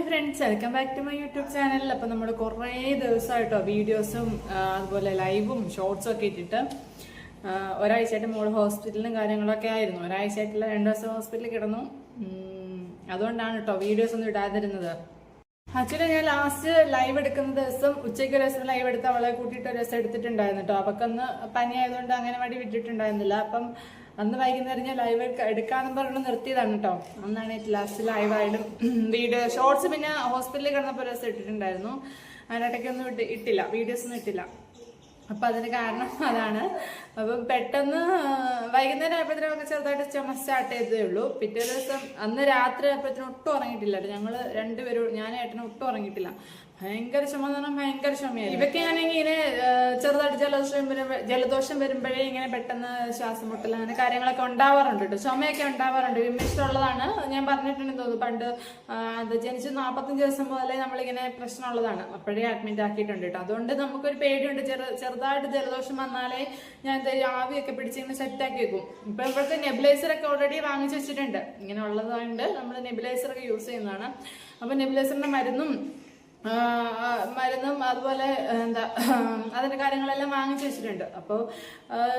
Friends, welcome back to my YouTube channel. അപ്പം നമ്മൾ കുറേ ദിവസമായിട്ടോ വീഡിയോസും അതുപോലെ ലൈവും ഷോർട്സും ഒക്കെ ഇട്ടിട്ട് ഒരാഴ്ചയായിട്ട് മോള് ഹോസ്പിറ്റലിലും കാര്യങ്ങളൊക്കെ ആയിരുന്നു. ഒരാഴ്ചയായിട്ടുള്ള 2 ദിവസം ഹോസ്പിറ്റലിൽ കിടന്നു. അതുകൊണ്ടാണ് കേട്ടോ വീഡിയോസ് ഒന്നും ഇടാതിരുന്നത്. ആക്ച്വലി ഞാൻ ലാസ്റ്റ് ലൈവ് എടുക്കുന്ന ദിവസം ഉച്ചയ്ക്ക് ഒരു ദിവസം ലൈവ് എടുത്ത് അവളെ കൂട്ടിയിട്ട് ഒരു ദിവസം എടുത്തിട്ടുണ്ടായിരുന്നു കേട്ടോ. അവൾക്കന്ന് പനി ആയതുകൊണ്ട് അങ്ങനെ വേണ്ടി വിട്ടിട്ടുണ്ടായിരുന്നില്ല. അപ്പം അന്ന് വൈകുന്നേരം ഞാൻ ലൈവ് എടുക്കാന്ന് പറഞ്ഞു നിർത്തിയതാണ് കേട്ടോ. അന്നാണ് ലാസ്റ്റ് ലൈവായാലും വീഡിയോ ഷോർട്സ് പിന്നെ ഹോസ്പിറ്റലിൽ കിടന്നപ്പോൾ ഒരു ദിവസം ഇട്ടിട്ടുണ്ടായിരുന്നു. അതിനിടയ്ക്കൊന്നും ഇട്ടില്ല, വീഡിയോസ് ഒന്നും ഇട്ടില്ല. അപ്പം അതിന് കാരണം അതാണ്. അപ്പം പെട്ടെന്ന് വൈകുന്നേരം ആയപ്പോഴത്തേനും ഒക്കെ ചെറുതായിട്ട് ചുമ സ്റ്റാർട്ട് ചെയ്തതേ ഉള്ളൂ. പിറ്റേ ദിവസം അന്ന് രാത്രി ആയപ്പോഴത്തേനും ഒട്ടും ഉറങ്ങിയിട്ടില്ല. ഞങ്ങൾ രണ്ടുപേരും, ഞാനും ഏട്ടനും ഒട്ടും ഉറങ്ങിയിട്ടില്ല. ഭയങ്കര ചുമ എന്ന് പറഞ്ഞാൽ ഭയങ്കര ചുമയായി. ഇവയ്ക്ക് ഞാനെങ്കിൽ ഇങ്ങനെ ചെറുതായിട്ട് ജലദോഷം വരുമ്പോഴേ ഇങ്ങനെ പെട്ടെന്ന് ശ്വാസം മുട്ടൽ അങ്ങനെ കാര്യങ്ങളൊക്കെ ഉണ്ടാവാറുണ്ട് കേട്ടോ. ചുമയൊക്കെ ഉണ്ടാവാറുണ്ട്. ഇഷ്ടമുള്ളതാണ്, ഞാൻ പറഞ്ഞിട്ടുണ്ടെന്ന് തോന്നുന്നു. പണ്ട് അത് ജനിച്ച് 45 ദിവസം മുതലേ നമ്മളിങ്ങനെ പ്രശ്നമുള്ളതാണ്. അപ്പോഴേ അഡ്മിറ്റ് ആക്കിയിട്ടുണ്ട് കേട്ടോ. അതുകൊണ്ട് നമുക്കൊരു പേടിയുണ്ട്. ചെറുതായിട്ട് ജലദോഷം വന്നാലേ ഞാൻ ആവിയൊക്കെ പിടിച്ചിങ്ങനെ സെറ്റാക്കി വെക്കും. ഇപ്പൊ ഇവിടുത്തെ നെബുലൈസറൊക്കെ ഓൾറെഡി വാങ്ങിച്ചു വെച്ചിട്ടുണ്ട്. ഇങ്ങനെ ഉള്ളതുകൊണ്ട് നമ്മൾ നെബുലൈസറൊക്കെ യൂസ് ചെയ്യുന്നതാണ്. അപ്പൊ നെബുലൈസറിന്റെ മരുന്നും അതുപോലെ അതിന്റെ കാര്യങ്ങളെല്ലാം വാങ്ങിച്ചു വെച്ചിട്ടുണ്ട്. അപ്പോൾ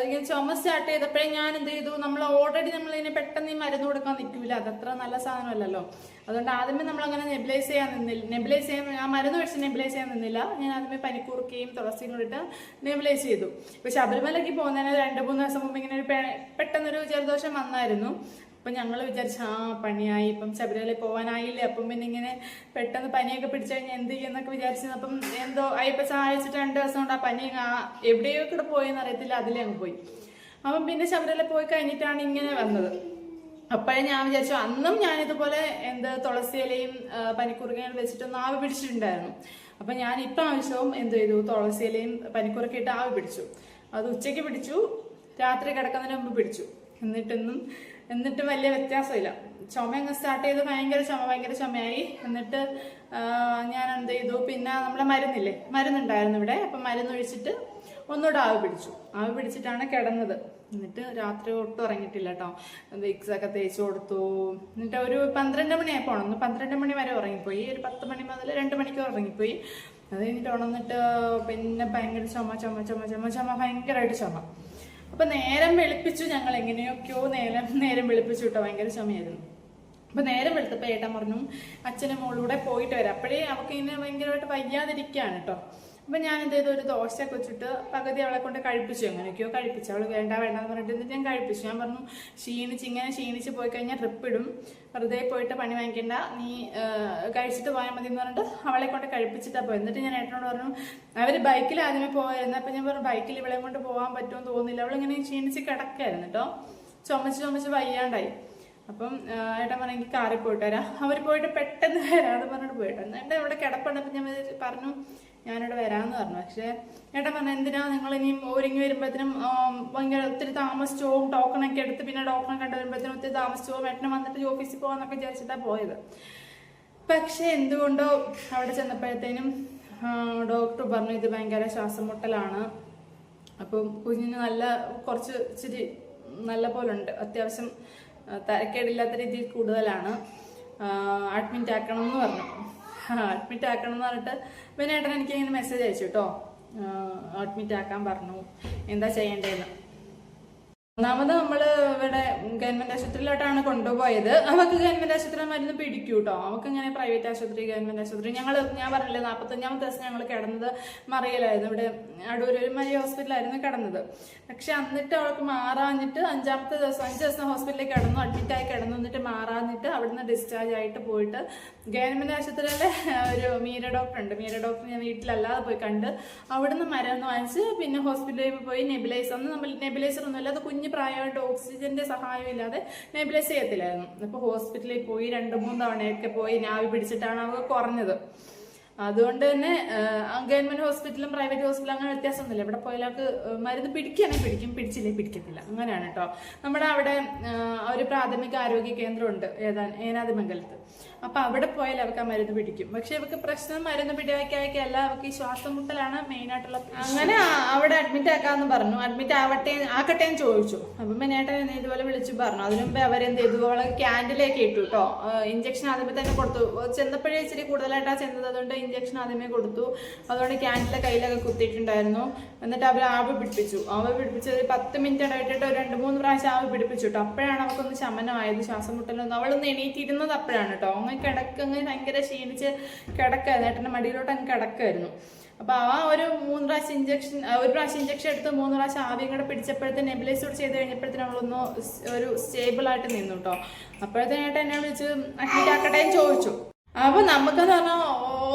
ഇങ്ങനെ ചുമ സ്റ്റാർട്ട് ചെയ്തപ്പോഴേ ഞാൻ എന്ത് ചെയ്തു, നമ്മളിതിനെ പെട്ടെന്ന് ഈ മരുന്ന് കൊടുക്കാൻ നിൽക്കില്ല. അതത്ര നല്ല സാധനമല്ലല്ലോ. അതുകൊണ്ട് ആദ്യമേ നമ്മളങ്ങനെ നെബുലൈസ് ചെയ്യാൻ ആ മരുന്ന് വെച്ച് നെബുലൈസ് ചെയ്യാൻ നിന്നില്ല. ഞാൻ ആദ്യമേ പനിക്കൂർക്കയും തുളസിയും കൂടിയിട്ട് നെബുലൈസ് ചെയ്തു. ഇപ്പൊ ശബരിമലയ്ക്ക് പോകുന്നതിന് 2-3 ദിവസം മുമ്പ് ഇങ്ങനെ പെട്ടെന്നൊരു ജലദോഷം വന്നായിരുന്നു. അപ്പം ഞങ്ങൾ വിചാരിച്ചു പണിയായി, ഇപ്പം ശബരിമല പോകാനായില്ലേ, അപ്പം പിന്നെ ഇങ്ങനെ പെട്ടെന്ന് പനിയൊക്കെ പിടിച്ചു കഴിഞ്ഞാൽ എന്ത് ചെയ്യുന്നൊക്കെ വിചാരിച്ചു. അപ്പം എന്തോ അയ്യപ്പ സഹായിച്ചിട്ട് 2 ദിവസം കൊണ്ട് ആ പനി എവിടെയോ കൂടെ പോയെന്ന് അറിയത്തില്ല, അതിലേ അങ്ങ് പോയി. അപ്പം പിന്നെ ശബരിമല പോയി കഴിഞ്ഞിട്ടാണ് ഇങ്ങനെ വന്നത്. അപ്പോഴേ ഞാൻ വിചാരിച്ചു, അന്നും ഞാനിതുപോലെ തുളസിയിലയും പനിക്കുറുക്കയും വെച്ചിട്ടൊന്ന് ആവി പിടിച്ചിട്ടുണ്ടായിരുന്നു. അപ്പം ഞാൻ ഇപ്രാവശ്യവും എന്ത് ചെയ്തു, തുളസിയിലയും പനിക്കുറുക്കയിട്ട് ആവി പിടിച്ചു. അത് ഉച്ചയ്ക്ക് പിടിച്ചു, രാത്രി കിടക്കുന്നതിന് മുമ്പ് പിടിച്ചു. എന്നിട്ടും വലിയ വ്യത്യാസമില്ല. ചുമ അങ്ങ് സ്റ്റാർട്ട് ചെയ്ത് ഭയങ്കര ചുമയായി. എന്നിട്ട് ഞാൻ എന്ത് ചെയ്തു, പിന്നെ നമ്മളെ മരുന്നുണ്ടായിരുന്നു ഇവിടെ. അപ്പം മരുന്നൊഴിച്ചിട്ട് ഒന്നുകൂടെ ആവി പിടിച്ചിട്ടാണ് കിടന്നത്. എന്നിട്ട് രാത്രി ഒട്ടും ഉറങ്ങിയിട്ടില്ല കേട്ടോ. വിക്സ് ഒക്കെ തേച്ച് കൊടുത്തു. എന്നിട്ട് ഒരു 12 മണിയായപ്പോൾ ഉണർന്നു. 12 മണി വരെ ഉറങ്ങിപ്പോയി. ഒരു 10 മണി മുതൽ 2 മണിക്കൂർ ഉറങ്ങിപ്പോയി. അത് കഴിഞ്ഞിട്ട് ഉണർന്നിട്ട് പിന്നെ ഭയങ്കര ചുമ ഭയങ്കരമായിട്ട് ചുമ. അപ്പൊ നേരം വെളുപ്പിച്ചു, ഞങ്ങൾ എങ്ങനെയൊക്കെയോ നേരം വെളുപ്പിച്ചു കേട്ടോ. ഭയങ്കര ചുമയായിരുന്നു. അപ്പൊ നേരം വെളുത്തപ്പോ ഏട്ടൻ പറഞ്ഞു അച്ഛനും മോളൂടെ പോയിട്ട് വരാം. അപ്പോഴേ അവൾക്ക് ഇങ്ങനെ ഭയങ്കരമായിട്ട് വയ്യാതിരിക്കുകയാണ് കേട്ടോ. അപ്പൊ ഞാൻ എന്ത് ചെയ്തു, ഒരു ദോശയൊക്കെ വെച്ചിട്ട് പകുതി അവളെ കൊണ്ട് കഴിപ്പിച്ചു. എങ്ങനെയൊക്കെയോ കഴിപ്പിച്ചു. അവള് വേണ്ടെന്ന് പറഞ്ഞിട്ട് എന്നിട്ട് ഞാൻ കഴിപ്പിച്ചു. ഞാൻ പറഞ്ഞു ക്ഷീണിച്ച് പോയി കഴിഞ്ഞാൽ ട്രിപ്പ് ഇടും, വെറുതെ പോയിട്ട് പണി വാങ്ങിക്കണ്ട, നീ കഴിച്ചിട്ട് പോയാൽ മതി എന്ന് പറഞ്ഞിട്ട് അവളെ കൊണ്ട് കഴിപ്പിച്ചിട്ടാ പോയി. എന്നിട്ട് ഞാൻ ഏട്ടനോട് പറഞ്ഞു, അവര് ബൈക്കിൽ ആദ്യമേ പോയായിരുന്നു. അപ്പൊ ഞാൻ പറഞ്ഞു ബൈക്കിൽ ഇവളെ കൊണ്ട് പോകാൻ പറ്റുമെന്ന് തോന്നുന്നില്ല. അവളിങ്ങനെ ക്ഷീണിച്ച് കിടക്കായിരുന്നു കേട്ടോ. ചുമച്ച് വയ്യാണ്ടായി. അപ്പം ഏട്ടൻ പറഞ്ഞെങ്കിൽ കാറിൽ പോയിട്ട് വരാം. അവർ പോയിട്ട് പെട്ടെന്ന് വരാതെ പറഞ്ഞിട്ട് പോയിട്ട് എന്നിട്ട് ഇവിടെ കിടപ്പുണ്ടപ്പോൾ ഞാൻ പറഞ്ഞു ഞാനിവിടെ വരാമെന്ന് പറഞ്ഞു. പക്ഷെ ഏട്ടൻ പറഞ്ഞു എന്തിനാ നിങ്ങൾ ഇനിയും ഒരുങ്ങി വരുമ്പോഴത്തേനും ഭയങ്കര ഒത്തിരി താമസിച്ചു പോകും, ടോക്കണൊക്കെ എടുത്ത് പിന്നെ ഡോക്ടറെ കണ്ടു വരുമ്പോഴത്തേനും ഒത്തിരി താമസിച്ചു പോകും, ഏട്ടനെ വന്നിട്ട് ഓഫീസിൽ പോകാന്നൊക്കെ വിചാരിച്ചിട്ടാണ് പോയത്. പക്ഷെ എന്തുകൊണ്ടോ അവിടെ ചെന്നപ്പോഴത്തേനും ഡോക്ടർ പറഞ്ഞു ഇത് ഭയങ്കര ശ്വാസം മുട്ടലാണ്. അപ്പം കുഞ്ഞിന് ഇച്ചിരി നല്ല പോലെ ഉണ്ട്, അത്യാവശ്യം തരക്കേടില്ലാത്ത രീതിയിൽ കൂടുതലാണ്, അഡ്മിറ്റ് ആക്കണം എന്ന് പറഞ്ഞു. അഡ്മിറ്റ് ആക്കണം എന്ന് പറഞ്ഞിട്ട് പിന്നെ ഏട്ടൻ എനിക്ക് ഇങ്ങനെ മെസ്സേജ് അയച്ചു കേട്ടോ, അഡ്മിറ്റ് ആക്കാൻ പറഞ്ഞു, എന്താ ചെയ്യേണ്ടതെന്ന്. ഒന്നാമത് നമ്മൾ ഇവിടെ ഗവൺമെന്റ് ആശുപത്രിയിലോട്ടാണ് കൊണ്ടുപോയത്. അവർക്ക് ഗവൺമെന്റ് ആശുപത്രി മരുന്ന് പിടിക്കൂ കേട്ടോ. അവർക്ക് ഇങ്ങനെ പ്രൈവറ്റ് ആശുപത്രി, ഗവൺമെന്റ് ആശുപത്രി. ഞാൻ പറഞ്ഞില്ലേ 45ാമത്തെ ദിവസം ഞങ്ങൾ കിടന്നത് മറിയലായിരുന്നു. ഇവിടെ അടൂർ ഒരു മരിയ ഹോസ്പിറ്റലായിരുന്നു കിടന്നത്. പക്ഷെ എന്നിട്ട് അവൾക്ക് മാറാഞ്ഞിട്ട് 5 ദിവസം ഹോസ്പിറ്റലിൽ കിടന്നു, അഡ്മിറ്റായി കിടന്നു. എന്നിട്ട് മാറാഞ്ഞിട്ട് അവിടുന്ന് ഡിസ്ചാർജ് ആയിട്ട് പോയിട്ട് ഗവൺമെന്റ് ആശുപത്രിയിലെ ഒരു മീര ഡോക്ടർ ഉണ്ട്. മീര ഡോക്ടർ ഞാൻ വീട്ടിലല്ലാതെ പോയി കണ്ട് അവിടുന്ന് മരുന്ന് വാങ്ങിച്ച് പിന്നെ ഹോസ്പിറ്റലിൽ പോയി നെബുലൈസർ ഒന്നുമില്ല, അത് കുഞ്ഞ് പ്രായമായിട്ട് ഓക്സിജന്റെ സഹായം ഇല്ലാതെ നെബുലൈസ് ചെയ്യത്തില്ലായിരുന്നു. അപ്പൊ ഹോസ്പിറ്റലിൽ പോയി 2-3 തവണയൊക്കെ പോയി ആവി പിടിച്ചിട്ടാണ് അവർക്ക് കുറഞ്ഞത്. അതുകൊണ്ട് തന്നെ ഗവൺമെന്റ് ഹോസ്പിറ്റലും പ്രൈവറ്റ് ഹോസ്പിറ്റലും അങ്ങനെ വ്യത്യാസമൊന്നുമില്ല. ഇവിടെ പോയാൾക്ക് മരുന്ന് പിടിക്കുകയാണെങ്കിൽ പിടിക്കും, പിടിച്ചില്ലേ പിടിക്കത്തില്ല, അങ്ങനെയാണ് കേട്ടോ. നമ്മുടെ അവിടെ ഒരു പ്രാഥമിക ആരോഗ്യ കേന്ദ്രമുണ്ട് ഏനാദിമംഗലത്ത്. അപ്പൊ അവിടെ പോയാൽ അവർക്ക് ആ മരുന്ന് പിടിക്കും. പക്ഷെ ഇവർക്ക് പ്രശ്നം മരുന്ന് പിടിവയ്ക്കായ്ക്കല്ല, അവർക്ക് ഈ ശ്വാസം മുട്ടലാണ് മെയിൻ ആയിട്ടുള്ള. അങ്ങനെ അവിടെ അഡ്മിറ്റ് ആക്കാന്ന് പറഞ്ഞു. അഡ്മിറ്റ് ആക്കട്ടെ എന്ന് ചോദിച്ചു. അപ്പം മെയിനായിട്ട് ഇതുപോലെ വിളിച്ചു പറഞ്ഞു. അതിനു മുമ്പേ അവരെന്ത് ചെയ്തു, അവളെ ക്യാൻഡിലേക്ക് ഇട്ടു കേട്ടോ. ഇഞ്ചക്ഷൻ ആദ്യമേ തന്നെ കൊടുത്തു. ചെന്നപ്പോഴേ ഇച്ചിരി കൂടുതലായിട്ടാണ് ചെന്നത്, അതുകൊണ്ട് ഇഞ്ചക്ഷൻ ആദ്യമേ കൊടുത്തു. അതുകൊണ്ട് ക്യാൻഡിലെ കയ്യിലൊക്കെ കുത്തിയിട്ടുണ്ടായിരുന്നു. എന്നിട്ട് അവർ ആവി പിടിപ്പിച്ചു. ആവി പിടിപ്പിച്ചത് 10 മിനിറ്റ് ഇടവിട്ടിട്ട് 2-3 പ്രാവശ്യം ആവി പിടിപ്പിച്ചു കേട്ടോ. അപ്പോഴാണ് അവൾക്കൊന്ന് ശമനമായത്, ശ്വാസം മുട്ടലൊന്നും. അവളൊന്ന് എണീറ്റിരുന്നത് അപ്പോഴാണ് കേട്ടോ. അങ്ങനെ ഭയങ്കര ക്ഷീണിച്ച് കിടക്കായിരുന്നു. ഏട്ടൻ്റെ മടിയിലോട്ട് അങ്ങ് കിടക്കായിരുന്നു. അപ്പൊ ആ ഒരു 3 പ്രാവശ്യം ഇഞ്ചക്ഷൻ, ഒരു പ്രാവശ്യം ഇഞ്ചക്ഷൻ എടുത്ത് 3 പ്രാവശ്യം ആവിയും കൂടെ പിടിച്ചപ്പോഴത്തെ നെബിലൈസ് ചെയ്ത് കഴിഞ്ഞപ്പോഴത്തേനും അവളൊന്ന് ഒരു സ്റ്റേബിൾ ആയിട്ട് നിന്നു കേട്ടോ. അപ്പോഴത്തേനായിട്ട് എന്നെ വിളിച്ച് അഡ്മിറ്റ് ആക്കട്ടെ എന്ന് ചോദിച്ചു. അപ്പൊ നമുക്കെന്ന് പറഞ്ഞാൽ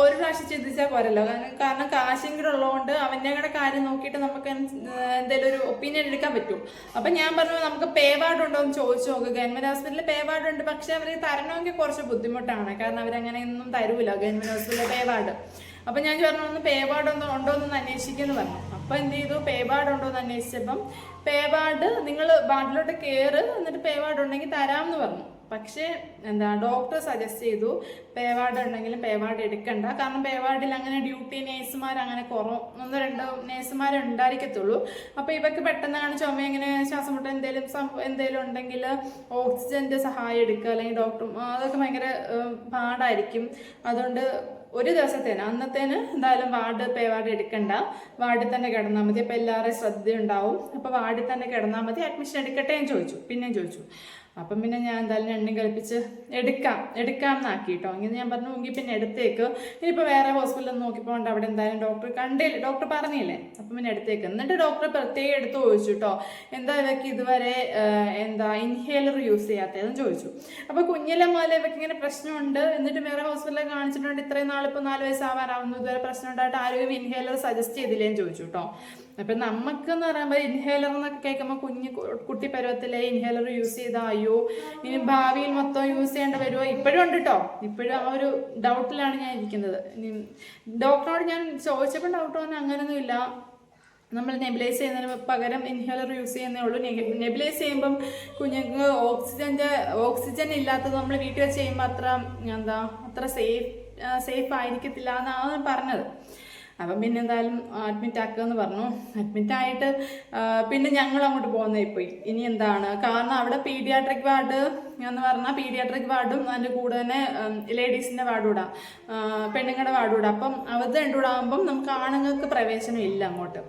ഒരു പ്രാവശ്യം ചിന്തിച്ചാൽ പോരല്ലോ. കാരണം കാശും കൂടെ ഉള്ളതുകൊണ്ട് അവൻ്റെ കൂടെ കാര്യം നോക്കിയിട്ട് നമുക്ക് എന്തെങ്കിലും ഒരു ഒപ്പീനിയൻ എടുക്കാൻ പറ്റും. അപ്പൊ ഞാൻ പറഞ്ഞു നമുക്ക് പേ വാർഡ് ഉണ്ടോ എന്ന് ചോദിച്ചു നോക്കുക. ഗവൺമെന്റ് ഹോസ്പിറ്റലിൽ പേ വാർഡ് ഉണ്ട്, പക്ഷെ അവർ തരണമെങ്കിൽ കുറച്ച് ബുദ്ധിമുട്ടാണ്. കാരണം അവരങ്ങനെയൊന്നും തരൂല ഗവൺമെന്റ് ഹോസ്പിറ്റലിലെ പേ വാർഡ്. അപ്പൊ ഞാൻ പറഞ്ഞു ഒന്ന് പേ വാർഡ് ഉണ്ടോ എന്ന് അന്വേഷിക്കുമെന്ന് പറഞ്ഞു. അപ്പൊ എന്ത് ചെയ്തു, പേ വാർഡ് ഉണ്ടോ എന്ന് അന്വേഷിച്ചപ്പം പേ വാർഡ് നിങ്ങൾ വാർഡിലോട്ട് കയറ്, എന്നിട്ട് പേ വാർഡ് ഉണ്ടെങ്കിൽ തരാമെന്ന് പറഞ്ഞു. പക്ഷേ ഡോക്ടർ സജസ്റ്റ് ചെയ്തു പേ വാർഡ് ഉണ്ടെങ്കിലും പേ വാർഡ് എടുക്കണ്ട. കാരണം പേ വാർഡിൽ അങ്ങനെ ഡ്യൂട്ടി നേഴ്സുമാർ അങ്ങനെ 1-2 നേഴ്സുമാരെ ഉണ്ടായിരിക്കത്തുള്ളൂ. അപ്പൊ ഇവർക്ക് പെട്ടെന്നാണ് ചുമ, ഇങ്ങനെ ശ്വാസം മുട്ട എന്തെങ്കിലും ഉണ്ടെങ്കിൽ ഓക്സിജന്റെ സഹായം എടുക്കുക, അല്ലെങ്കിൽ ഡോക്ടർ, അതൊക്കെ ഭയങ്കര പാടായിരിക്കും. അതുകൊണ്ട് ഒരു ദിവസത്തേന് അന്നത്തേന് എന്തായാലും പേ വാർഡ് എടുക്കണ്ട, വാർഡിൽ തന്നെ കിടന്നാൽ മതി. അപ്പൊ എല്ലാവരുടെയും ശ്രദ്ധയുണ്ടാവും. അപ്പൊ വാർഡിൽ തന്നെ കിടന്നാൽ മതി, അഡ്മിഷൻ എടുക്കട്ടെ എന്ന് ചോദിച്ചു. പിന്നെയും ചോദിച്ചു. അപ്പം പിന്നെ ഞാൻ എന്തായാലും രണ്ടും കളിപ്പിച്ച് എടുക്കാം എന്നാക്കി കേട്ടോ. ഇങ്ങനെ ഞാൻ പറഞ്ഞു എങ്കിൽ പിന്നെ എടുത്തേക്ക്, ഇനിയിപ്പോൾ വേറെ ഹോസ്പിറ്റലിൽ നോക്കിപ്പോണ്ട് അവിടെ എന്തായാലും ഡോക്ടർ പറഞ്ഞില്ലേ, അപ്പം പിന്നെ എടുത്തേക്ക്. എന്നിട്ട് ഡോക്ടർ പ്രത്യേകം എടുത്ത് ചോദിച്ചു കേട്ടോ, എന്താ ഇവയ്ക്ക് ഇതുവരെ ഇൻഹേലർ യൂസ് ചെയ്യാത്തതെന്ന് ചോദിച്ചു. അപ്പോൾ കുഞ്ഞിലെ മുതലേ ഇവയ്ക്ക് ഇങ്ങനെ പ്രശ്നമുണ്ട്, എന്നിട്ട് വേറെ ഹോസ്പിറ്റലിൽ കാണിച്ചിട്ടുണ്ട്, ഇത്രയും നാളിപ്പോൾ 4 വയസ്സാവാറാവുന്നു, ഇതുവരെ പ്രശ്നം ഉണ്ടായിട്ട് ആരും ഇൻഹേലർ സജസ്റ്റ് ചെയ്തില്ലേന്ന് ചോദിച്ചു കേട്ടോ. അപ്പം നമുക്കെന്ന് പറയുമ്പോൾ ഇൻഹേലർ എന്നൊക്കെ കേൾക്കുമ്പോൾ കുട്ടി പരുവത്തിലെ ഇൻഹേലർ യൂസ് ചെയ്താൽ അയ്യോ ഇനി ഭാവിയിൽ മൊത്തം യൂസ് ചെയ്യേണ്ട വരുമോ, ഇപ്പോഴും ഉണ്ട് കേട്ടോ. ഇപ്പോഴും ആ ഒരു ഡൗട്ടിലാണ് ഞാൻ ഇരിക്കുന്നത്. ഡോക്ടറോട് ഞാൻ ചോദിച്ചപ്പോൾ ഡൗട്ട് പറഞ്ഞാൽ അങ്ങനെയൊന്നും ഇല്ല, നമ്മൾ നെബിലൈസ് ചെയ്യുന്നതിന് പകരം ഇൻഹേലർ യൂസ് ചെയ്യുന്നേ ഉള്ളൂ. നെബിലൈസ് ചെയ്യുമ്പം കുഞ്ഞുങ്ങൾക്ക് ഓക്സിജൻ ഇല്ലാത്തത് നമ്മൾ വീട്ടിൽ വെച്ച് ചെയ്യുമ്പോൾ അത്ര സേഫ് ആയിരിക്കത്തില്ല എന്നാണ് പറഞ്ഞത്. അപ്പം പിന്നെ എന്തായാലും അഡ്മിറ്റ് ആക്കുമെന്ന് പറഞ്ഞു. അഡ്മിറ്റായിട്ട് പിന്നെ ഞങ്ങൾ അങ്ങോട്ട് പോകുന്നതായി പോയി. ഇനി എന്താണ്, കാരണം അവിടെ പീഡിയാട്രിക് വാർഡ് എന്ന് പറഞ്ഞാൽ പീഡിയാട്രിക് വാർഡും അതിൻ്റെ കൂടെ തന്നെ ലേഡീസിൻ്റെ വാർഡും ഇടാം, പെണ്ണുങ്ങളുടെ വാർഡും ഇടാം. അപ്പം അത് രണ്ടും ഇടാകുമ്പം നമുക്ക് ആണുങ്ങൾക്ക് പ്രവേശനം ഇല്ല അങ്ങോട്ട്.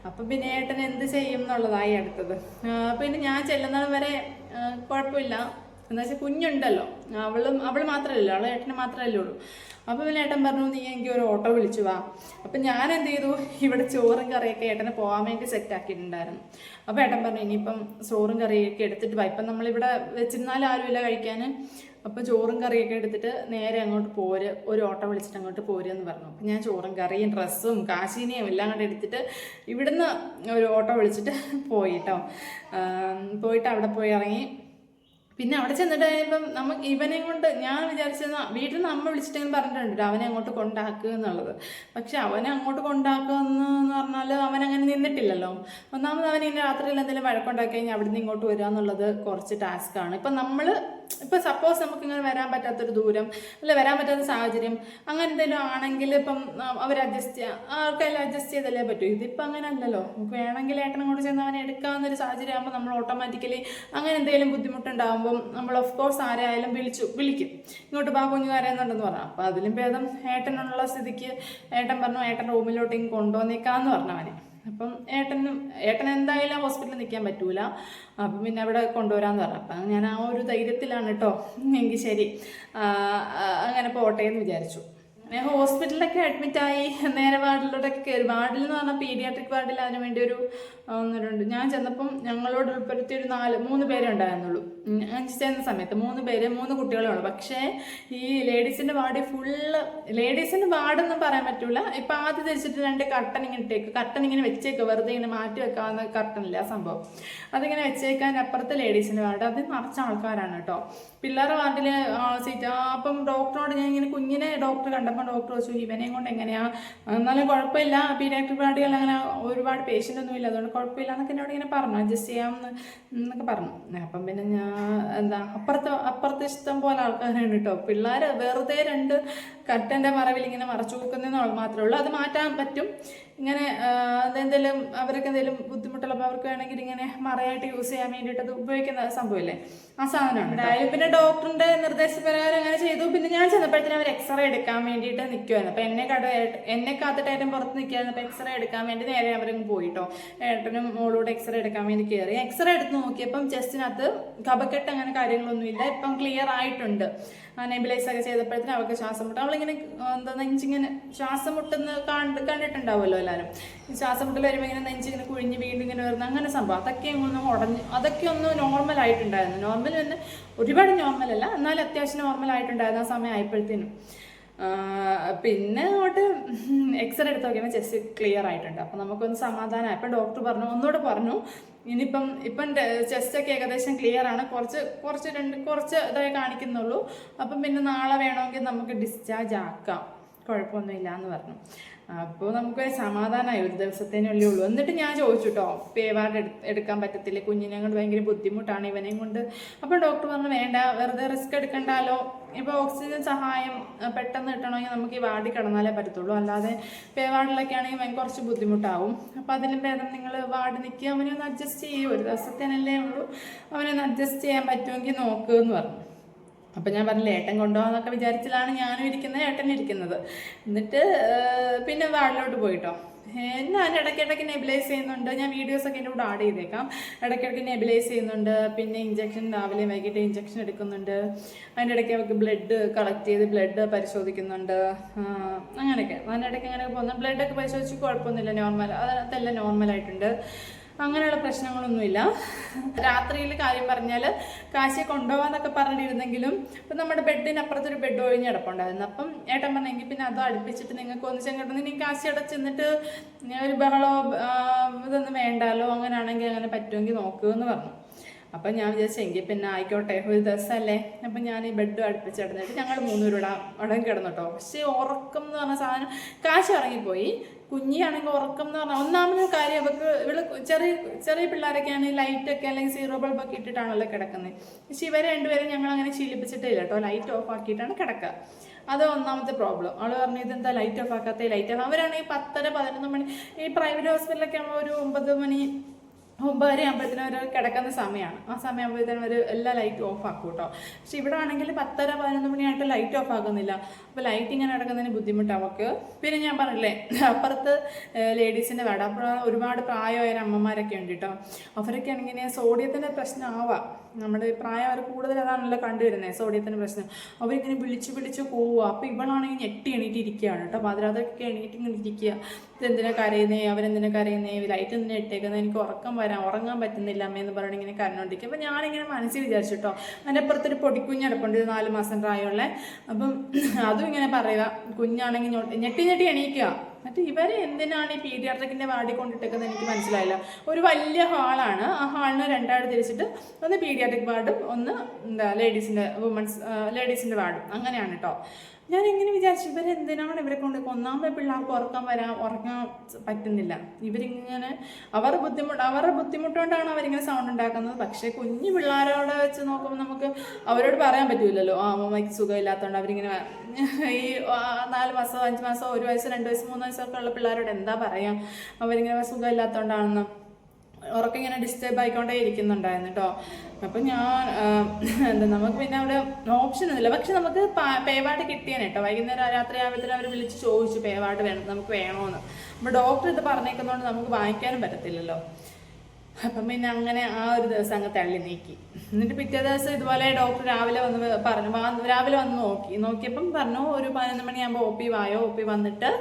അപ്പം പിന്നെ ഏട്ടൻ എന്ത് ചെയ്യും എന്നുള്ളതായി അടുത്തത്. പിന്നെ ഞാൻ ചെല്ലുന്നത് വരെ കുഴപ്പമില്ല, എന്താ വെച്ചാൽ കുഞ്ഞുണ്ടല്ലോ, അവൾ മാത്രമല്ലല്ലോ, അവൾ ഏട്ടന് മാത്രമല്ലേ ഉള്ളൂ. അപ്പം പിന്നെ ഏട്ടൻ പറഞ്ഞു നീ എനിക്ക് ഒരു ഓട്ടോ വിളിച്ചു വാ. അപ്പം ഞാൻ എന്ത് ചെയ്തു, ഇവിടെ ചോറും കറിയൊക്കെ ഏട്ടനെ പോകാൻ വേണ്ടി സെറ്റ് ആക്കിയിട്ടുണ്ടായിരുന്നു. അപ്പം ഏട്ടൻ പറഞ്ഞു ഇനിയിപ്പം ചോറും കറിയൊക്കെ എടുത്തിട്ട് വാ, ഇപ്പം നമ്മളിവിടെ വെച്ചിരുന്നാലും ആരുമില്ല കഴിക്കാൻ. അപ്പം ചോറും കറിയൊക്കെ എടുത്തിട്ട് നേരെ അങ്ങോട്ട് ഒരു ഓട്ടോ വിളിച്ചിട്ട് അങ്ങോട്ട് പോരുമെന്ന് പറഞ്ഞു. അപ്പം ഞാൻ ചോറും കറിയും ഡ്രസ്സും കാശിനെയും എല്ലാം കൂടെ എടുത്തിട്ട് ഇവിടുന്ന് ഒരു ഓട്ടോ വിളിച്ചിട്ട് പോയി കേട്ടോ. പോയിട്ട് അവിടെ പോയി ഇറങ്ങി. പിന്നെ അവിടെ ചെന്നിട്ട് കഴിയുമ്പം നമുക്ക് ഇവനെയും കൊണ്ട് ഞാൻ വിചാരിച്ചത് വീട്ടിൽ നിന്ന് അമ്മ വിളിച്ചിട്ടെങ്കിലും പറഞ്ഞിട്ടുണ്ട് അവനെ അങ്ങോട്ട് കൊണ്ടാക്കുക എന്നുള്ളത്. പക്ഷെ അവനെ അങ്ങോട്ട് കൊണ്ടാക്കുക എന്ന് പറഞ്ഞാൽ അവനങ്ങനെ നിന്നിട്ടില്ലല്ലോ. ഒന്നാമത് അവൻ ഇനി രാത്രിയിൽ എന്തെങ്കിലും വഴക്കുണ്ടാക്കി കഴിഞ്ഞാൽ അവിടെ നിന്ന് ഇങ്ങോട്ട് വരിക എന്നുള്ളത് കുറച്ച് ടാസ്ക്കാണ്. ഇപ്പം സപ്പോസ് നമുക്കിങ്ങനെ വരാൻ പറ്റാത്തൊരു ദൂരം അല്ല വരാൻ പറ്റാത്ത സാഹചര്യം അങ്ങനെ എന്തെങ്കിലും ആണെങ്കിൽ ഇപ്പം അവർ ആർക്കെല്ലാം അഡ്ജസ്റ്റ് ചെയ്തല്ലേ പറ്റൂ. ഇതിപ്പോൾ അങ്ങനെ അല്ലല്ലോ, നമുക്ക് വേണമെങ്കിൽ ഏട്ടനും കൂടെ ചെന്ന് അവനെ എടുക്കാവുന്നൊരു സാഹചര്യം ആകുമ്പോൾ നമ്മൾ ഓട്ടോമാറ്റിക്കലി അങ്ങനെ എന്തെങ്കിലും ബുദ്ധിമുട്ടുണ്ടാകുമ്പം നമ്മൾ ഓഫ് കോഴ്സ് ആരായാലും വിളിക്കും ഇങ്ങോട്ട് ബാ കുഞ്ഞു കരയുന്നുണ്ടെന്ന് പറഞ്ഞു. അപ്പോൾ അതിലും ഭേദം ഏട്ടനുള്ള സ്ഥിതിക്ക് ഏട്ടൻ പറഞ്ഞു ഏട്ടൻ റൂമിലോട്ട് ഇങ്ങ് കൊണ്ടുവന്നേക്കാന്ന് പറഞ്ഞു അവനെ. അപ്പം ഏട്ടൻ എന്തായാലും ഹോസ്പിറ്റലിൽ നിൽക്കാൻ പറ്റൂല, അപ്പം പിന്നെ അവിടെ കൊണ്ടുവരാമെന്ന് പറഞ്ഞു. അപ്പം ഞാൻ ആ ഒരു ധൈര്യത്തിലാണ് കേട്ടോ, എങ്കിൽ ശരി അങ്ങനെ പോട്ടെ എന്ന് വിചാരിച്ചു. ഹോസ്പിറ്റലിലൊക്കെ അഡ്മിറ്റായി നേരെ വാർഡിലോട്ടൊക്കെ കയറി. വാർഡിൽ എന്ന് പറഞ്ഞാൽ പീഡിയാട്രിക് വാർഡിൽ അതിനു വേണ്ടി ഒരു 1 2 ഞാൻ ചെന്നപ്പം ഞങ്ങളോട് ഉൾപ്പെടുത്തി ഒരു 3 പേരെ ഉണ്ടായിരുന്നുള്ളൂ. ഞാൻ ചെന്ന സമയത്ത് 3 കുട്ടികളുള്ളൂ. പക്ഷേ ഈ ലേഡീസിൻ്റെ വാർഡ് ഫുള്ള്, ലേഡീസിൻ്റെ വാർഡൊന്നും പറയാൻ പറ്റൂല. ഇപ്പം ആദ്യം ധരിച്ചിട്ട് 2 കർട്ടൻ ഇങ്ങനെ ഇട്ടേക്ക്, കർട്ടൻ ഇങ്ങനെ വെച്ചേക്ക്, വെറുതെ ഇങ്ങനെ മാറ്റി വെക്കാവുന്ന കർട്ടനില്ല ആ സംഭവം, അതിങ്ങനെ വെച്ചേക്കാൻ അപ്പുറത്തെ ലേഡീസിൻ്റെ വാർഡ് അത് നിറച്ച ആൾക്കാരാണ് കേട്ടോ. പിള്ളേരുടെ വാർഡിൽ സീറ്റ്. അപ്പം ഡോക്ടറോട് ഞാൻ ഇങ്ങനെ കുഞ്ഞിനെ ഡോക്ടർ കണ്ടപ്പോൾ ഡോക്ടർ ചോദിച്ചു ഇവനെയും കൊണ്ട് എങ്ങനെയാ, എന്നാലും കുഴപ്പമില്ല, പീഡിയാട്രിക് വാർഡുകൾ അങ്ങനെ ഒരുപാട് പേഷ്യൻ്റ് ഒന്നും ഇല്ല, അതുകൊണ്ട് കുഴപ്പമില്ല എന്നൊക്കെ എന്നോട് ഇങ്ങനെ പറഞ്ഞു, അഡ്ജസ്റ്റ് ചെയ്യാമെന്ന് എന്നൊക്കെ പറഞ്ഞു. അപ്പം പിന്നെ ഞാൻ അപ്പുറത്തെ ഇഷ്ടം പോലെ ആൾക്കാരാണ് കേട്ടോ. പിള്ളേർ വെറുതെ 2 കർട്ടൻ്റെ മറവിൽ ഇങ്ങനെ മറച്ചു വെക്കുന്നതെന്ന് മാത്രമേ ഉള്ളൂ. അത് മാറ്റാൻ പറ്റും. ഇങ്ങനെ എന്തെങ്കിലും അവർക്ക് എന്തെങ്കിലും ബുദ്ധിമുട്ടുള്ളപ്പോൾ അവർക്ക് വേണമെങ്കിൽ ഇങ്ങനെ മറയായിട്ട് യൂസ് ചെയ്യാൻ വേണ്ടിയിട്ട് അത് ഉപയോഗിക്കുന്ന സംഭവമില്ലേ, ആ സാധനമാണ്. അതായത് പിന്നെ ഡോക്ടറിൻ്റെ നിർദ്ദേശപ്രകാരം അങ്ങനെ ചെയ്തു. പിന്നെ ഞാൻ ചെന്നപ്പോഴത്തേനും അവർ എക്സ്റേ എടുക്കാൻ വേണ്ടിയിട്ട് നിൽക്കുമായിരുന്നു. അപ്പം എന്നെ കാത്തിട്ടായിട്ടും പുറത്ത് നിൽക്കുമായിരുന്നു. അപ്പോൾ എക്സ്റേ എടുക്കാൻ വേണ്ടി നേരെ അവരും പോയിട്ടോ. ഏട്ടനും മോളോട് എക്സ്റേ എടുക്കാൻ വേണ്ടി കയറി. എക്സ്റേ എടുത്ത് നോക്കിയപ്പം ചെസ്റ്റിനകത്ത് കഫക്കെട്ട് അങ്ങനെ കാര്യങ്ങളൊന്നുമില്ല. ഇപ്പം ക്ലിയർ ആയിട്ടുണ്ട്. നെബിലൈസ് ഒക്കെ ചെയ്തപ്പോഴത്തേനും അവർക്ക് ശ്വാസം മുട്ട, അവളിങ്ങനെ എന്താ നെഞ്ചിങ്ങനെ ശ്വാസം മുട്ടെന്ന് കണ്ടിട്ടുണ്ടാവുമല്ലോ എല്ലാവരും. ഈ ശ്വാസം മുട്ടൽ വരുമ്പോൾ ഇങ്ങനെ നെഞ്ചിങ്ങനെ കുഴിഞ്ഞ് വീണ്ടും ഇങ്ങനെ വരുന്ന അങ്ങനെ സംഭവം, അതൊക്കെ ഒന്നും അതൊക്കെ ഒന്ന് നോർമലായിട്ടുണ്ടായിരുന്നു. നോർമൽ തന്നെ ഒരുപാട് നോർമലല്ല, എന്നാലും അത്യാവശ്യം നോർമലായിട്ടുണ്ടായിരുന്നു ആ സമയം ആയപ്പോഴത്തേനും. പിന്നെ അങ്ങോട്ട് എക്സ്റേ എടുത്ത് നോക്കിയപ്പോൾ ചെസ്റ്റ് ക്ലിയർ ആയിട്ടുണ്ട്. അപ്പം നമുക്കൊന്ന് സമാധാനമായി. അപ്പം ഡോക്ടർ ഒന്നുകൂടെ പറഞ്ഞു ഇപ്പം ചെസ്റ്റൊക്കെ ഏകദേശം ക്ലിയർ ആണ്, കുറച്ച് ഇതായി കാണിക്കുന്നുള്ളൂ. അപ്പം പിന്നെ നാളെ വേണമെങ്കിൽ നമുക്ക് ഡിസ്ചാർജ് ആക്കാം, കുഴപ്പമൊന്നുമില്ല എന്ന് പറഞ്ഞു. അപ്പോൾ നമുക്ക് സമാധാനമായി, ഒരു ദിവസത്തേനുള്ളിൽ ഉള്ളൂ. എന്നിട്ട് ഞാൻ ചോദിച്ചു കേട്ടോ, പേവാർഡ് എടുക്കാൻ പറ്റത്തില്ല, കുഞ്ഞിനെ കൊണ്ട് ഭയങ്കര ബുദ്ധിമുട്ടാണ് ഇവനെയും കൊണ്ട്. അപ്പോൾ ഡോക്ടർ പറഞ്ഞു വേണ്ട, വെറുതെ റിസ്ക് എടുക്കണ്ടല്ലോ. ഇപ്പോൾ ഓക്സിജൻ സഹായം പെട്ടെന്ന് കിട്ടണമെങ്കിൽ നമുക്ക് ഈ വാർഡിൽ കിടന്നാലേ പറ്റത്തുള്ളൂ, അല്ലാതെ പേവാർഡിലൊക്കെ ആണെങ്കിൽ കുറച്ച് ബുദ്ധിമുട്ടാവും. അപ്പോൾ അതിലും ഭേദം നിങ്ങൾ വാർഡ് നിൽക്കുക, അവനെ ഒന്ന് അഡ്ജസ്റ്റ് ചെയ്യും, ഒരു ദിവസത്തേനല്ലേ ഉള്ളൂ, അവനൊന്ന് അഡ്ജസ്റ്റ് ചെയ്യാൻ പറ്റുമെങ്കിൽ നോക്കുക എന്ന് പറഞ്ഞു. അപ്പം ഞാൻ പറഞ്ഞില്ല ഏട്ടൻ കൊണ്ടുപോകാന്നൊക്കെ വിചാരിച്ചിലാണ് ഞാനും ഇരിക്കുന്നത്, ഏട്ടൻ ഇരിക്കുന്നത്. എന്നിട്ട് പിന്നെ വാർഡിലോട്ട് പോയിട്ടോ. ഞാൻ ഇടയ്ക്കിടയ്ക്ക് നെബിലൈസ് ചെയ്യുന്നുണ്ട്. ഞാൻ വീഡിയോസൊക്കെ എൻ്റെ കൂടെ ആഡ് ചെയ്തേക്കാം. ഇടയ്ക്കിടയ്ക്ക് നെബിലൈസ് ചെയ്യുന്നുണ്ട്. പിന്നെ ഇഞ്ചക്ഷൻ രാവിലെ വൈകിട്ട് ഇഞ്ചക്ഷൻ എടുക്കുന്നുണ്ട്. അതിൻ്റെ ഇടയ്ക്ക് അവർക്ക് ബ്ലഡ് കളക്ട് ചെയ്ത് ബ്ലഡ് പരിശോധിക്കുന്നുണ്ട്. അങ്ങനെയൊക്കെ അതിനിടയ്ക്ക് അങ്ങനെ പോകുന്നു. ബ്ലഡൊക്കെ പരിശോധിച്ച് കുഴപ്പമൊന്നുമില്ല, അതെല്ലാം നോർമലായിട്ടുണ്ട്. അങ്ങനെയുള്ള പ്രശ്നങ്ങളൊന്നുമില്ല. രാത്രിയിൽ കാര്യം പറഞ്ഞാൽ കാശിയെ കൊണ്ടുപോകാന്നൊക്കെ പറഞ്ഞിരുന്നെങ്കിലും ഇപ്പം നമ്മുടെ ബെഡിനപ്പുറത്തൊരു ബെഡ് ഒഴിഞ്ഞ് കിടപ്പുണ്ടായിരുന്നു. അപ്പം ഏട്ടൻ പറഞ്ഞെങ്കിൽ പിന്നെ അത് അടുപ്പിച്ചിട്ട് നിങ്ങൾക്ക് ഒന്നിച്ചെങ്കിട്ട് നീ കാശി അടച്ചെന്നിട്ട് ഒരു ബഹളോ ഇതൊന്നും വേണ്ടാലോ, അങ്ങനെയാണെങ്കിൽ അങ്ങനെ പറ്റുമെങ്കിൽ നോക്കുമെന്ന് പറഞ്ഞു. അപ്പം ഞാൻ വിചാരിച്ചെങ്കിൽ പിന്നെ ആയിക്കോട്ടെ, ഒരു ദിവസമല്ലേ. അപ്പം ഞാൻ ഈ ബെഡ് അടുപ്പിച്ചിടന്നിട്ട് ഞങ്ങൾ 3 പേരുടെ അവിടെ കിടന്നിട്ടോ. പക്ഷേ ഉറക്കം എന്ന് പറഞ്ഞ സാധനം, കാശ് ഇറങ്ങിപ്പോയി. കുഞ്ഞിയാണെങ്കിൽ ഉറക്കം എന്ന് പറഞ്ഞാൽ ഒന്നാമത്തെ കാര്യം അവർക്ക് ചെറിയ പിള്ളേരൊക്കെയാണ് ലൈറ്റൊക്കെ അല്ലെങ്കിൽ 0 ബൾബൊക്കെ ഇട്ടിട്ടാണല്ലോ കിടക്കുന്നത്. പക്ഷെ ഇവരെ 2 പേരും ഞങ്ങൾ അങ്ങനെ ശീലിപ്പിച്ചിട്ടില്ല കേട്ടോ. ലൈറ്റ് ഓഫ് ആക്കിയിട്ടാണ് കിടക്കുക. അത് ഒന്നാമത്തെ പ്രോബ്ലം. അവൾ പറഞ്ഞു ഇതെന്താ ലൈറ്റ് ഓഫ് ആക്കാത്ത, ലൈറ്റ് ഓഫ്. അവരാണെങ്കിൽ 10 11 മണി, ഈ പ്രൈവറ്റ് ഹോസ്പിറ്റലൊക്കെ ആകുമ്പോൾ ഒരു 9 മണി 9:30 ആകുമ്പോഴത്തേനും ഒരു കിടക്കുന്ന സമയമാണ്. ആ സമയം ആകുമ്പോഴത്തേനും ഒരു എല്ലാ ലൈറ്റും ഓഫ് ആക്കും കേട്ടോ. പക്ഷെ ഇവിടെ ആണെങ്കിൽ 10 11 മണിയായിട്ട് ലൈറ്റ് ഓഫ് ആക്കുന്നില്ല. അപ്പോൾ ലൈറ്റ് ഇങ്ങനെ കിടക്കുന്നതിന് ബുദ്ധിമുട്ട് അവർക്ക്. പിന്നെ ഞാൻ പറഞ്ഞില്ലേ അപ്പുറത്ത് ലേഡീസിൻ്റെ വാർഡ്, അപ്പോൾ ഒരുപാട് പ്രായമായ അമ്മമാരൊക്കെ ഉണ്ട് കേട്ടോ. അവരൊക്കെ ആണെങ്കിൽ സോഡിയത്തിൻ്റെ പ്രശ്നമാവാം. നമ്മുടെ പ്രായം അവർ കൂടുതൽ അതാണല്ലോ കണ്ടുവരുന്നത്, സോഡിയത്തിൻ്റെ പ്രശ്നം. അവരിങ്ങനെ വിളിച്ച് പോവുക. അപ്പോൾ ഇവളാണെങ്കിൽ ഞെട്ടി എണീറ്റിരിക്കുകയാണ് കേട്ടോ. പാതിരാത്രിയൊക്കെ എണീറ്റിങ്ങനെ ഇരിക്കുക. ഇതെന്തിനാ കരയുന്നേ, അവരെന്തിനാ കരയുന്നേ, ലൈറ്റ് എന്തിനാ ഇട്ടേക്കുന്നത്, എനിക്ക് ഉറങ്ങാൻ പറ്റുന്നില്ല അമ്മയെന്ന് പറഞ്ഞ് ഇങ്ങനെ കരഞ്ഞോണ്ടിരിക്കും. അപ്പം ഞാനിങ്ങനെ മനസ്സിൽ വിചാരിച്ചു കേട്ടോ. അതിൻ്റെ അപ്പുറത്തൊരു പൊടിക്കുഞ്ഞടപ്പുണ്ട്, 4 മാസം പ്രായമുള്ള. അപ്പം അതും ഇങ്ങനെ പറയുക, കുഞ്ഞാണെങ്കിൽ ഞെട്ടി എണീക്കുക. എന്നിട്ട് ഇവരെ എന്തിനാണ് ഈ പീഡിയാട്രിക്കിൻ്റെ വാർഡിൽ കൊണ്ടിട്ടേക്കുന്നത് എനിക്ക് മനസ്സിലായില്ല. ഒരു വലിയ ഹാളാണ്, ആ ഹാളിന് 2 ആയിട്ട് തിരിച്ചിട്ട് ഒന്ന് പീഡിയാട്രിക് വാർഡും ഒന്ന് ലേഡീസിൻ്റെ വാർഡും അങ്ങനെയാണ് കേട്ടോ. ഞാൻ എങ്ങനെ വിചാരിച്ചു ഇവരെന്തിനാണ് ഇവരെ കൊണ്ട്, ഒന്നാമത്തെ പിള്ളേർക്ക് ഉറങ്ങാൻ പറ്റുന്നില്ല. ഇവരിങ്ങനെ അവരുടെ ബുദ്ധിമുട്ടുകൊണ്ടാണ് അവരിങ്ങനെ സൗണ്ട് ഉണ്ടാക്കുന്നത്. പക്ഷേ കുഞ്ഞു പിള്ളേരോട് വെച്ച് നോക്കുമ്പോൾ നമുക്ക് അവരോട് പറയാൻ പറ്റൂലല്ലോ, അമ്മയ്ക്ക് സുഖമില്ലാത്തതുകൊണ്ട് അവരിങ്ങനെ ഈ 4 മാസം 5 മാസം 1 വയസ്സ് 2 വയസ്സ് 3 വയസ്സൊക്കെ ഉള്ള പിള്ളേരോട് എന്താ പറയാം, അവരിങ്ങനെ സുഖമില്ലാത്തതുകൊണ്ടാണെന്ന്. ഉറക്കം ഇങ്ങനെ ഡിസ്റ്റർബ് ആയിക്കൊണ്ടേ ഇരിക്കുന്നുണ്ടായിരുന്നു കേട്ടോ. അപ്പം ഞാൻ നമുക്ക് പിന്നെ അവിടെ ഓപ്ഷൻ ഒന്നുമില്ല. പക്ഷെ നമുക്ക് പേവാർഡ് കിട്ടിയാണ് കേട്ടോ. വൈകുന്നേരം രാത്രി ആകുമ്പോഴത്തേനും അവർ വിളിച്ച് ചോദിച്ചു പേവാർഡ് നമുക്ക് വേണമെന്ന്. അപ്പോൾ ഡോക്ടർ ഇത് പറഞ്ഞേക്കുന്നതുകൊണ്ട് നമുക്ക് വാങ്ങിക്കാനും പറ്റത്തില്ലല്ലോ. അപ്പം പിന്നെ അങ്ങനെ ആ ഒരു ദിവസം അങ്ങ് തള്ളി നീക്കി. എന്നിട്ട് പിറ്റേ ദിവസം ഇതുപോലെ ഡോക്ടർ രാവിലെ വന്ന് നോക്കിയപ്പം പറഞ്ഞു ഒരു 11 മണിയാകുമ്പോൾ OP വായോ, OP വന്നിട്ട്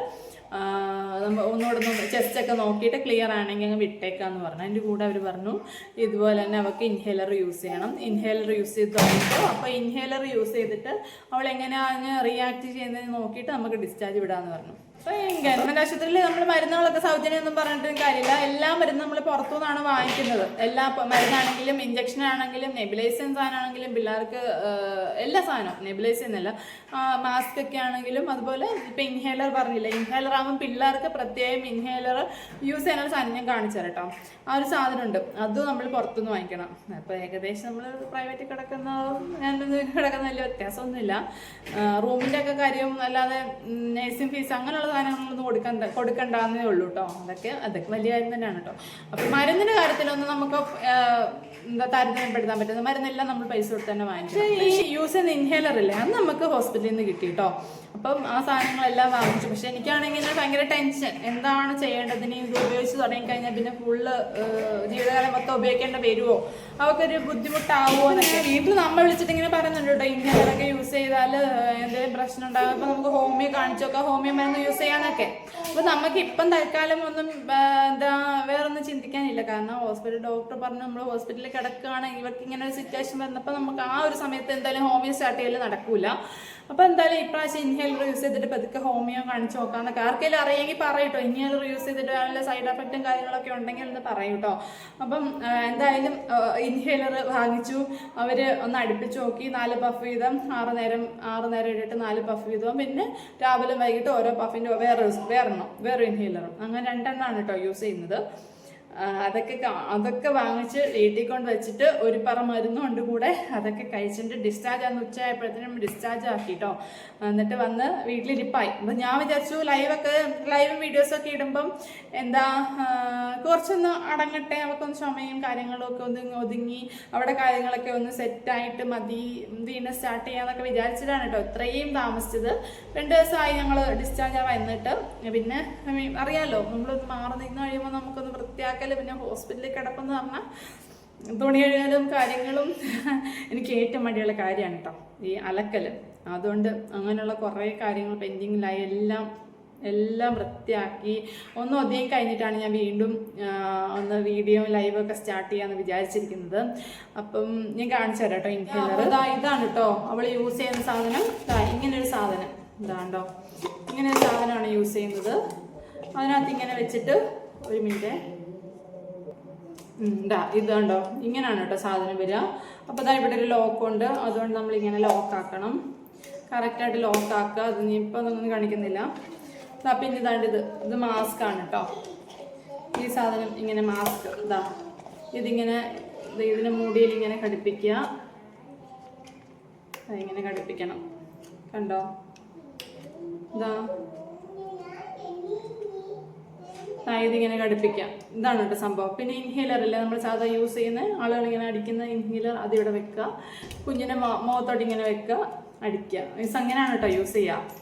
ഒന്നുകൂടെ ചെസ്റ്റൊക്കെ നോക്കിയിട്ട് ക്ലിയർ ആണെങ്കിൽ അങ്ങ് വിട്ടേക്കാന്ന് പറഞ്ഞു. അതിൻ്റെ കൂടെ അവർ പറഞ്ഞു ഇതുപോലെ തന്നെ അവൾക്ക് ഇൻഹേലർ യൂസ് ചെയ്യണം. ഇൻഹേലർ യൂസ് ചെയ്ത് തുടങ്ങിയപ്പോൾ അപ്പോൾ ഇൻഹേലർ യൂസ് ചെയ്തിട്ട് അവൾ എങ്ങനെയാണ് റിയാക്ട് ചെയ്യുന്നതെന്ന് നോക്കിയിട്ട് നമുക്ക് ഡിസ്ചാർജ് വിടാമെന്ന് പറഞ്ഞു. അപ്പോൾ ഗവൺമെൻറ് ആശുപത്രിയിൽ നമ്മൾ മരുന്നുകളൊക്കെ സൗജന്യമൊന്നും പറഞ്ഞിട്ടും കാര്യമില്ല. എല്ലാ മരുന്നും നമ്മൾ പുറത്തുനിന്നാണ് വാങ്ങിക്കുന്നത്. എല്ലാ മരുന്നാണെങ്കിലും ഇഞ്ചക്ഷൻ ആണെങ്കിലും നെബുലൈസർ സാധനമാണെങ്കിലും പിള്ളേർക്ക് എല്ലാ സാധനവും നെബുലൈസർ എന്നല്ല മാസ്ക് ഒക്കെ ആണെങ്കിലും അതുപോലെ ഇപ്പം ഇൻഹേലർ പറഞ്ഞില്ല, ഇൻഹേലർ ആകുമ്പോൾ പിള്ളേർക്ക് പ്രത്യേകം ഇൻഹേലർ യൂസ് ചെയ്യാനുള്ള സാധനം ഞാൻ കാണിച്ചു തരാം കേട്ടോ. ആ ഒരു സാധനമുണ്ട്, അതും നമ്മൾ പുറത്തുനിന്ന് വാങ്ങിക്കണം. അപ്പോൾ ഏകദേശം നമ്മൾ പ്രൈവറ്റിൽ കിടക്കുന്ന വലിയ വ്യത്യാസമൊന്നുമില്ല. റൂമിൻ്റെ ഒക്കെ കാര്യവും അല്ലാതെ നേഴ്സിംഗ് ഫീസ് അങ്ങനെയുള്ള സാധനങ്ങളൊന്നും കൊടുക്കണ്ടെന്നേ ഉള്ളൂ കേട്ടോ. അതൊക്കെ വലിയ കാര്യം തന്നെയാണ് കേട്ടോ. അപ്പം മരുന്നിൻ്റെ കാര്യത്തിലൊന്നും നമുക്ക് താരതമ്യപ്പെടുത്താൻ പറ്റുന്നത്, മരുന്നെല്ലാം നമ്മൾ പൈസ കൊടുത്ത് തന്നെ വാങ്ങിച്ചു. ഈ യൂസ് ചെയ്യുന്ന ഇൻഹേലർ ഇല്ലേ, അത് നമുക്ക് ഹോസ്പിറ്റലിൽ നിന്ന് കിട്ടി കേട്ടോ. അപ്പം ആ സാധനങ്ങളെല്ലാം വാങ്ങിച്ചു. പക്ഷെ എനിക്കാണെങ്കിൽ ഭയങ്കര ടെൻഷൻ, എന്താണ് ചെയ്യേണ്ടത്, ഇനി ഇത് ഉപയോഗിച്ച് തുടങ്ങിക്കഴിഞ്ഞാൽ പിന്നെ ഫുള്ള് ജീവിതകാലം മൊത്തം ഉപയോഗിക്കേണ്ട വരുമോ, അവർക്കൊരു ബുദ്ധിമുട്ടാവുമോ എന്നൊക്കെ. വീട്ടിൽ നമ്മൾ വിളിച്ചിട്ട് ഇങ്ങനെ പറയുന്നുണ്ട് കേട്ടോ, ഇൻഹേലറൊക്കെ യൂസ് ചെയ്താൽ എന്തെങ്കിലും പ്രശ്നം ഉണ്ടാകും, അപ്പോൾ നമുക്ക് ഹോമിയോ കാണിച്ചൊക്കെ ഹോമിയോ മരുന്ന് യൂസ് ചെയ്യാനൊക്കെ. അപ്പോൾ നമുക്ക് ഇപ്പം തൽക്കാലം ഒന്നും വേറൊന്നും ചിന്തിക്കാനില്ല. കാരണം ഡോക്ടർ പറഞ്ഞു നമ്മൾ ഹോസ്പിറ്റലിൽ കിടക്കുകയാണെങ്കിൽ ഇവർക്ക് ഇങ്ങനെ ഒരു സിറ്റുവേഷൻ വന്നപ്പോൾ നമുക്ക് ആ ഒരു സമയത്ത് എന്തായാലും ഹോമിയോ സ്റ്റാർട്ട് ചെയ്യൽ നടക്കൂല. അപ്പോൾ എന്തായാലും ഇപ്രാവശ്യം ഇൻഹേലർ യൂസ് ചെയ്തിട്ട് പതുക്കെ ഹോമിയോ കാണിച്ച് നോക്കാമെന്നൊക്കെ ആർക്കെങ്കിലും അറിയെങ്കിൽ പറയട്ടോ. ഇൻഹേലർ യൂസ് ചെയ്തിട്ട് നല്ല സൈഡ് എഫക്റ്റും കാര്യങ്ങളൊക്കെ ഉണ്ടെങ്കിൽ ഒന്ന് പറയൂ കേട്ടോ. അപ്പം എന്തായാലും ഇൻഹേലർ വാങ്ങിച്ചു. അവർ ഒന്ന് അടുപ്പിച്ച് നോക്കി, 4 പഫ് വീതം 6 നേരം ഇട്ടിട്ട് 4 പഫ് വീതവും, പിന്നെ രാവിലെ വൈകിട്ട് ഓരോ പഫിൻ്റെ വേറെ ഇൻഹേലറും, അങ്ങനെ 2 എണ്ണമാണ് കേട്ടോ യൂസ് ചെയ്യുന്നത്. അതൊക്കെ വാങ്ങിച്ച് വീട്ടിൽ കൊണ്ട് വെച്ചിട്ട് ഒരു പറ മരുന്നുകൊണ്ട് കൂടെ അതൊക്കെ കഴിച്ചിട്ട് ഡിസ്ചാർജ് ആകുന്ന ഉച്ചയായപ്പോഴത്തേനും ഡിസ്ചാർജ് ആക്കിട്ടോ. എന്നിട്ട് വന്ന് വീട്ടിലിരിപ്പായി. അപ്പം ഞാൻ വിചാരിച്ചു ലൈവും വീഡിയോസൊക്കെ ഇടുമ്പം കുറച്ചൊന്ന് അടങ്ങട്ടെ, അവർക്കൊന്ന് ചുമയും കാര്യങ്ങളും ഒക്കെ ഒന്ന് ഒതുങ്ങി അവിടെ കാര്യങ്ങളൊക്കെ ഒന്ന് സെറ്റായിട്ട് മതി, വീണ്ടും സ്റ്റാർട്ട് ചെയ്യാന്നൊക്കെ വിചാരിച്ചിട്ടാണ് കേട്ടോ ഇത്രയും താമസിച്ചത്. 2 ദിവസമായി ഞങ്ങൾ ഡിസ്ചാർജ് വന്നിട്ട്. പിന്നെ അറിയാമല്ലോ, നമ്മളൊന്ന് മാറി നിന്ന് കഴിയുമ്പോൾ നമുക്കൊന്ന് വൃത്തിയാക്കി, പിന്നെ ഹോസ്പിറ്റലിൽ കിടപ്പെന്ന് പറഞ്ഞാൽ തുണി കഴുകലും കാര്യങ്ങളും എനിക്ക് ഏറ്റവും മടിയുള്ള കാര്യമാണ് കേട്ടോ, ഈ അലക്കൽ. അതുകൊണ്ട് അങ്ങനെയുള്ള കുറേ കാര്യങ്ങൾ പെൻഡിങ്ങിലായി എല്ലാം വൃത്തിയാക്കി ഒന്ന് ഒതുങ്ങി കഴിഞ്ഞിട്ടാണ് ഞാൻ വീണ്ടും ഒന്ന് വീഡിയോ ലൈവൊക്കെ സ്റ്റാർട്ട് ചെയ്യാമെന്ന് വിചാരിച്ചിരിക്കുന്നത്. അപ്പം ഞാൻ കാണിച്ചു തരാം കേട്ടോ ഇൻഹേലർ. ഇതാണ് കേട്ടോ അവൾ യൂസ് ചെയ്യുന്ന സാധനം. ഇങ്ങനൊരു സാധനം ഇതാണ്ടോ, ഇങ്ങനൊരു സാധനമാണ് യൂസ് ചെയ്യുന്നത്. അതിനകത്ത് ഇങ്ങനെ വെച്ചിട്ട് ഒരു മിനിറ്റ് ഇതുണ്ടോ, ഇങ്ങനെയാണ് കേട്ടോ സാധനം വരിക. അപ്പോൾ ഇവിടെ ഒരു ലോക്കുണ്ട്, അതുകൊണ്ട് നമ്മളിങ്ങനെ ലോക്കാക്കണം, കറക്റ്റായിട്ട് ലോക്കാക്കുക. അത് നീ ഇപ്പം ഒന്നും കാണിക്കുന്നില്ല. പിന്നെ ഇത് മാസ്ക് ആണ് കേട്ടോ. ഈ സാധനം ഇങ്ങനെ മാസ്ക് ഇതിങ്ങനെ ഇതിൻ്റെ മൂടിയിൽ ഇങ്ങനെ ഘടിപ്പിക്കുക. ഇങ്ങനെ ഘടിപ്പിക്കണം, കണ്ടോ? ഇതിങ്ങനെ ഘടിപ്പിക്കാം. ഇതാണ് കേട്ടോ സംഭവം. പിന്നെ ഇൻഹേലർ ഇല്ല, നമ്മൾ സാധാ യൂസ് ചെയ്യുന്ന ആളുകൾ ഇങ്ങനെ അടിക്കുന്ന ഇൻഹേലർ, അതിവിടെ വെക്കുക. കുഞ്ഞിൻ്റെ മുഖത്തോട്ട് ഇങ്ങനെ വെക്കുക, അടിക്കുക. അങ്ങനെയാണ് കേട്ടോ യൂസ് ചെയ്യുക.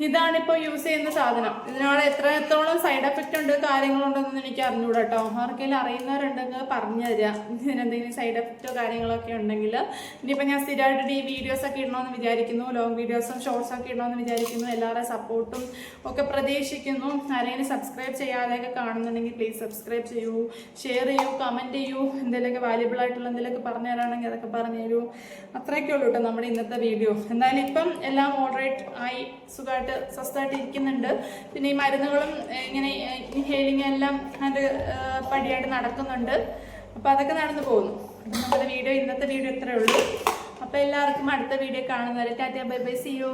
ഇതാണിപ്പോൾ യൂസ് ചെയ്യുന്ന സാധനം. ഇതിനോട് എത്രത്തോളം സൈഡ് എഫക്റ്റ് ഉണ്ട് കാര്യങ്ങളുണ്ടെന്ന് എനിക്ക് അറിഞ്ഞൂടാ കേട്ടോ. ആർക്കെങ്കിലും അറിയുന്നവരുണ്ടെങ്കിൽ പറഞ്ഞു തരിക, ഇതിനെന്തെങ്കിലും സൈഡ് എഫക്റ്റോ കാര്യങ്ങളൊക്കെ ഉണ്ടെങ്കിൽ. ഇനിയിപ്പോൾ ഞാൻ സ്ഥിരമായിട്ട് ഈ വീഡിയോസൊക്കെ ഇടണമെന്ന് വിചാരിക്കുന്നു, ലോങ് വീഡിയോസും ഷോർട്സൊക്കെ ഇടണമെന്ന് വിചാരിക്കുന്നു. എല്ലാവരുടെ സപ്പോർട്ടും ഒക്കെ പ്രതീക്ഷിക്കുന്നു. ആരെങ്കിലും സബ്സ്ക്രൈബ് ചെയ്യാതെയൊക്കെ കാണുന്നുണ്ടെങ്കിൽ പ്ലീസ് സബ്സ്ക്രൈബ് ചെയ്യൂ, ഷെയർ ചെയ്യൂ, കമൻറ്റ് ചെയ്യൂ. എന്തെങ്കിലുമൊക്കെ വാല്യബിൾ ആയിട്ടുള്ള എന്തെങ്കിലുമൊക്കെ പറഞ്ഞു തരാണെങ്കിൽ അതൊക്കെ പറഞ്ഞു തരൂ. അത്രയൊക്കെ ഉള്ളൂ കേട്ടോ നമ്മുടെ ഇന്നത്തെ വീഡിയോ. എന്തായാലും ഇപ്പം എല്ലാം മോഡറേറ്റ് ആയി സ്വസ്ഥമായിട്ട് ഇരിക്കുന്നുണ്ട്. പിന്നെ ഈ മരുന്നുകളും ഇങ്ങനെ ഇൻഹേലിംഗ് എല്ലാം അത് പടിയായിട്ട് നടക്കുന്നുണ്ട്. അപ്പോൾ അതൊക്കെ നടന്നു പോകുന്നു. നമ്മുടെ ഇന്നത്തെ വീഡിയോ ഇത്രയേ ഉള്ളൂ. അപ്പോൾ എല്ലാവർക്കും അടുത്ത വീഡിയോ കാണുന്നവരെ tata bye bye, see U.